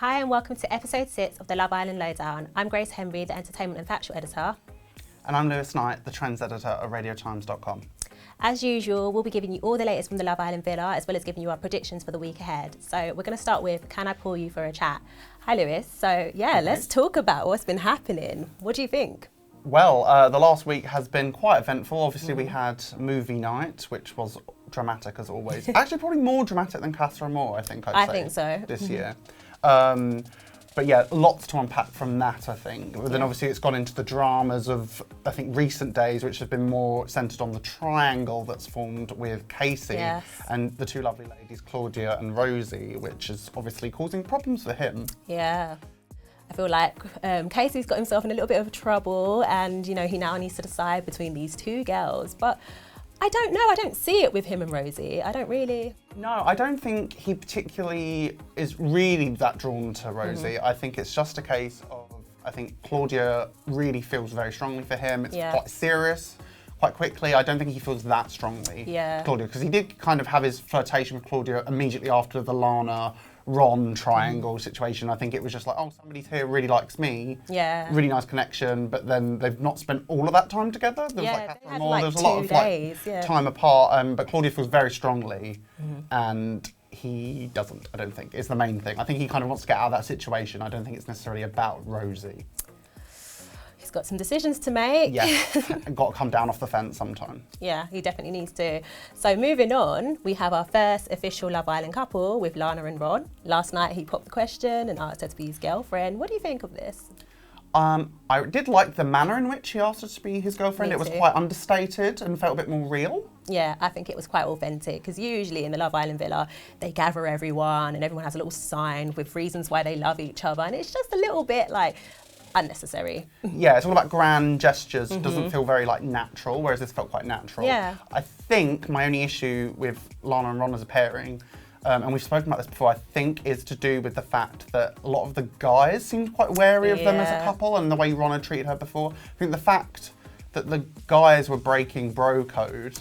Hi and welcome to episode 6 of the Love Island Lowdown. I'm Grace Henry, the entertainment and factual editor. And I'm Lewis Knight, the trends editor at radiotimes.com. As usual, we'll be giving you all the latest from the Love Island villa, as well as giving you our predictions for the week ahead. So we're going to start with, can I pull you for a chat? Hi Lewis. So let's talk about what's been happening. What do you think? Well, the last week has been quite eventful. Obviously, we had movie night, which was dramatic as always. Actually, probably more dramatic than Casa Amor, I think I'd say. I think so. This year. But yeah, lots to unpack from that, I think. But then obviously it's gone into the dramas of, I think, recent days, which have been more centred on the triangle that's formed with Casey and the two lovely ladies, Claudia and Rosie, which is obviously causing problems for him. Yeah. I feel like Casey's got himself in a little bit of trouble and, you know, he now needs to decide between these two girls. But I don't know, I don't see it with him and Rosie. I don't really. No, I don't think he particularly is really that drawn to Rosie. I think it's just a case of, I think Claudia really feels very strongly for him. It's quite serious, quite quickly. I don't think he feels that strongly to Claudia, because he did kind of have his flirtation with Claudia immediately after the Lana Ron triangle situation. I think it was just like, oh, somebody here really likes me. Yeah. Really nice connection, but then they've not spent all of that time together. There was there was a lot of time apart, but Claudia feels very strongly and he doesn't, I don't think, is the main thing. I think he kind of wants to get out of that situation. I don't think it's necessarily about Rosie. He's got some decisions to make. Yeah, got to come down off the fence sometime. Yeah, he definitely needs to. So moving on, we have our first official Love Island couple with Lana and Ron. Last night he popped the question and asked her to be his girlfriend. What do you think of this? I did like the manner in which he asked her to be his girlfriend. It was quite understated and felt a bit more real. Yeah, I think it was quite authentic, because usually in the Love Island villa, they gather everyone and everyone has a little sign with reasons why they love each other. And it's just a little bit like unnecessary. Yeah, it's all about grand gestures. Doesn't feel very like natural, whereas this felt quite natural. Yeah. I think my only issue with Lana and Ron as a pairing, and we've spoken about this before, I think is to do with the fact that a lot of the guys seemed quite wary of them as a couple and the way Ron had treated her before. I think the fact that the guys were breaking bro code,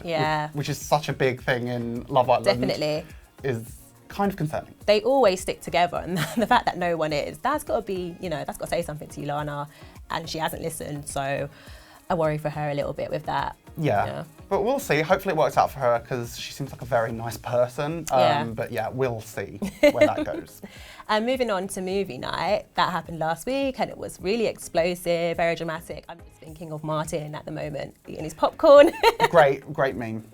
which is such a big thing in Love Island, is kind of concerning. They always stick together, and the fact that no one is, that's got to be, you know, that's got to say something to you, Lana, and she hasn't listened, so I worry for her a little bit with that. Yeah. But we'll see. Hopefully it works out for her, because she seems like a very nice person. But yeah, we'll see where that goes. And moving on to movie night, that happened last week and it was really explosive, very dramatic. I'm just thinking of Martin at the moment, eating his popcorn. Great meme.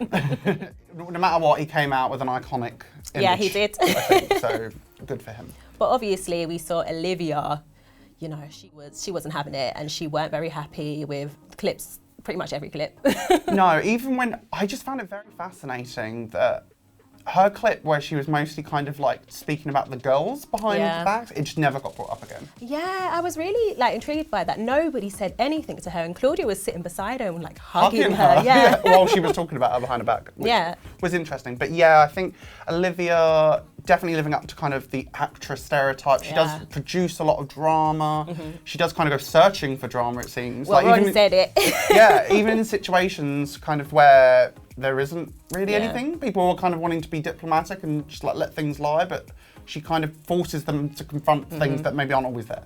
No matter what, he came out with an iconic image. Yeah, he did. I think, so good for him. But obviously we saw Olivia, you know, she wasn't having it and she weren't very happy with clips. Pretty much every clip. No, even when, I just found it very fascinating that her clip where she was mostly kind of like speaking about the girls behind the backs, it just never got brought up again. Yeah, I was really like intrigued by that. Nobody said anything to her and Claudia was sitting beside her and like hugging her. Yeah. While she was talking about her behind her back, which was interesting. But yeah, I think Olivia definitely living up to kind of the actress stereotype. She does produce a lot of drama. She does kind of go searching for drama, it seems. Well, Ron said it. Yeah, even in situations kind of where there isn't really anything. People are kind of wanting to be diplomatic and just like let things lie, but she kind of forces them to confront things that maybe aren't always there.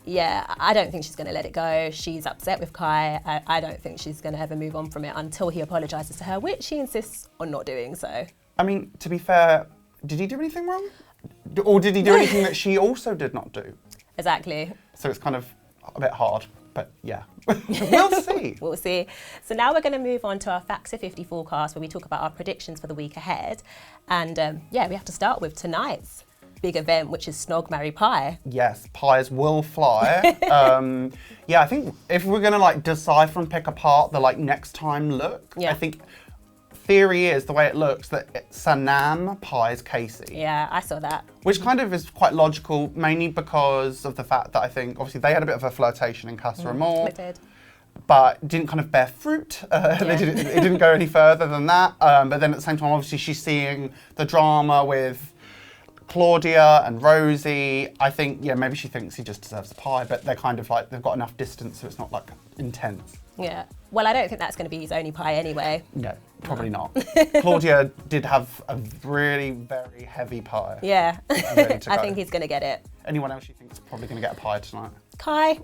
Yeah, I don't think she's going to let it go. She's upset with Kai. I don't think she's going to ever move on from it until he apologises to her, which he insists on not doing so. I mean, to be fair, did he do anything wrong? Or did he do anything that she also did not do? Exactly. So it's kind of a bit hard, but yeah. We'll see. We'll see. So now we're going to move on to our Facts of 50 forecast, where we talk about our predictions for the week ahead. And we have to start with tonight's big event, which is Snog, Marry, Pie. Yes, pies will fly. I think if we're going to like decipher and pick apart the like next time look, I think theory is, the way it looks, that Sanam pies Casey. Yeah, I saw that. Which kind of is quite logical, mainly because of the fact that I think, obviously, they had a bit of a flirtation in Casa Amor. They did. But didn't kind of bear fruit. It didn't go any further than that. But then at the same time, obviously, she's seeing the drama with Claudia and Rosie. I think, maybe she thinks he just deserves a pie, but they're kind of like, they've got enough distance so it's not like intense. Yeah. Well, I don't think that's going to be his only pie anyway. No, probably not. Claudia did have a really very heavy pie. Yeah. I think he's going to get it. Anyone else you think is probably going to get a pie tonight? Kai.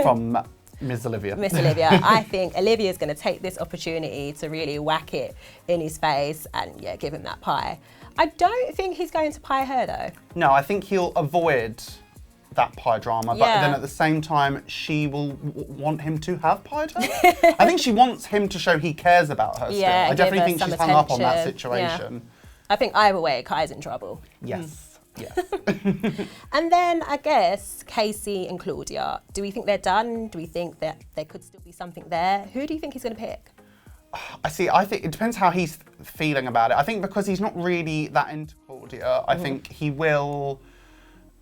From Miss Olivia. Miss Olivia. I think Olivia's going to take this opportunity to really whack it in his face and give him that pie. I don't think he's going to pie her though. No, I think he'll avoid that pie drama, but then at the same time, she will want him to have pied her. I think she wants him to show he cares about her still. I definitely think she's hung up on that situation. Yeah. I think either way, Kai's in trouble. Yes. Yes. And then I guess Casey and Claudia, do we think they're done? Do we think that there could still be something there? Who do you think he's going to pick? I think it depends how he's feeling about it. I think because he's not really that into Claudia, I think he will,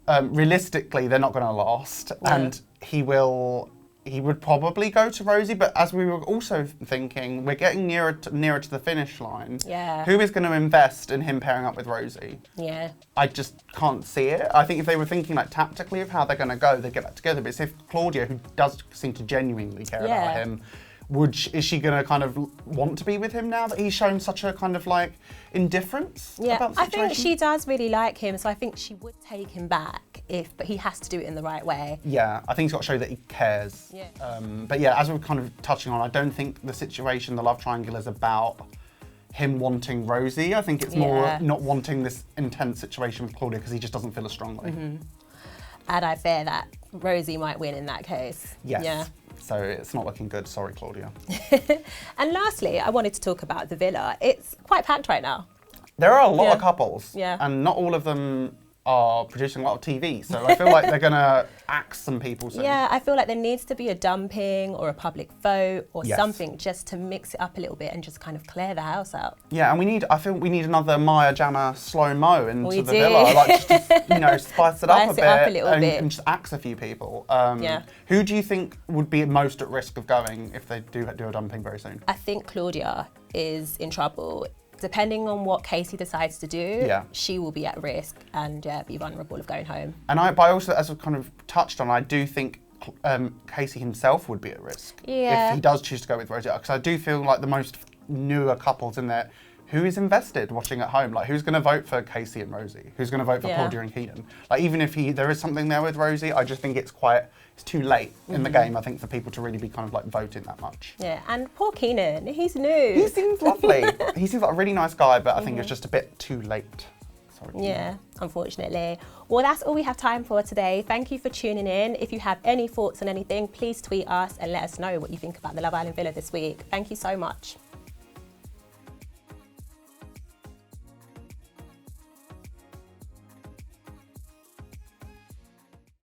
realistically, they're not going to last. And he would probably go to Rosie, but as we were also thinking, we're getting nearer to the finish line. Yeah. Who is going to invest in him pairing up with Rosie? Yeah. I just can't see it. I think if they were thinking like tactically of how they're going to go, they'd get that together. But it's if Claudia, who does seem to genuinely care about him, is she going to kind of want to be with him now that he's shown such a kind of like indifference about the situation? I think she does really like him, so I think she would take him back but he has to do it in the right way. Yeah, I think he's got to show that he cares. Yeah. But yeah, as we're kind of touching on, I don't think the situation, the love triangle, is about him wanting Rosie. I think it's more not wanting this intense situation with Claudia because he just doesn't feel as strongly. And I fear that Rosie might win in that case. Yes. Yeah. So it's not looking good. Sorry, Claudia. And lastly, I wanted to talk about the villa. It's quite packed right now. There are a lot of couples. Yeah. And not all of them are producing a lot of TV. So I feel like they're going to axe some people soon. Yeah, I feel like there needs to be a dumping or a public vote or something just to mix it up a little bit and just kind of clear the house out. Yeah, and I feel we need another Maya Jama slow-mo into the villa. Like, just to, spice it up a bit and just axe a few people. Who do you think would be most at risk of going if they do a dumping very soon? I think Claudia is in trouble. Depending on what Casey decides to do, she will be at risk and be vulnerable of going home. And but also, as I've kind of touched on, I do think Casey himself would be at risk if he does choose to go with Rosie. Because I do feel like the most newer couples in there, who is invested watching at home? Like, who's going to vote for Casey and Rosie? Who's going to vote for Claudia and Keenan? Like, even if there is something there with Rosie, I just think it's too late in the game, I think, for people to really be kind of like voting that much. Yeah, and poor Keenan, he's new. He seems lovely. He seems like a really nice guy, but I think it's just a bit too late. Sorry. Yeah, unfortunately. Well, that's all we have time for today. Thank you for tuning in. If you have any thoughts on anything, please tweet us and let us know what you think about the Love Island Villa this week. Thank you so much.